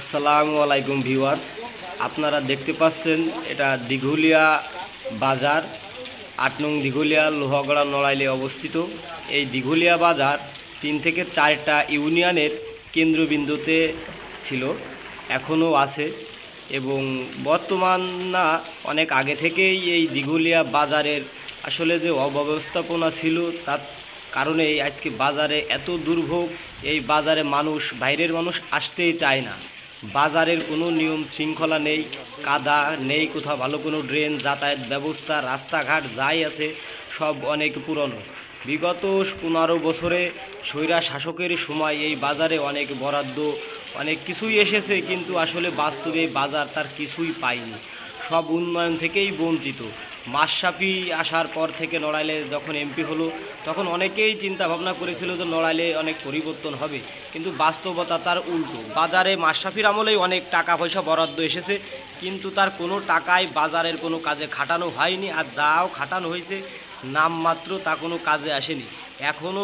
আসসালামু আলাইকুম ভিউয়ার্স, আপনারা দেখতে পাচ্ছেন এটা দিঘুলিয়া বাজার, ৮ নং দিঘুলিয়া লোহাগড়া নড়াইলে অবস্থিত। এই দিঘুলিয়া বাজার ৩ থেকে ৪টা ইউনিয়নের কেন্দ্রবিন্দুতে ছিল, এখনও আছে এবং বর্তমান না, অনেক আগে থেকেই এই দিঘুলিয়া বাজারের আসলে যে অব্যবস্থাপনা ছিল তার কারণেই আজকে বাজারে এত দুর্ভোগ। এই বাজারে মানুষ, বাইরের মানুষ আসতেই চায় না। বাজারের কোনো নিয়ম শৃঙ্খলা নেই, কাদা নেই, কোথাও ভালো কোনো ড্রেন, যাতায়াত ব্যবস্থা, রাস্তাঘাট যাই আছে সব অনেক পুরনো। বিগত 15 বছরে স্বৈরা শাসকের সময় এই বাজারে অনেক বরাদ্দ, অনেক কিছুই এসেছে, কিন্তু আসলে বাস্তবে এই বাজার তার কিছুই পায়নি, সব উন্নয়ন থেকেই বঞ্চিত। মাশরাফি আসার পর থেকে নড়াইলে যখন এমপি হলো তখন অনেকেই চিন্তা ভাবনা করেছিল যে নড়াইলে অনেক পরিবর্তন হবে, কিন্তু বাস্তবতা তার উল্টো। বাজারে মাশরাফির আমলেই অনেক টাকা পয়সা বরাদ্দ এসেছে, কিন্তু তার কোনো টাকাই বাজারের কোনো কাজে খাটানো হয়নি, আর যাও খাটানো হয়েছে নামমাত্র, তা কোনো কাজে আসেনি। এখনও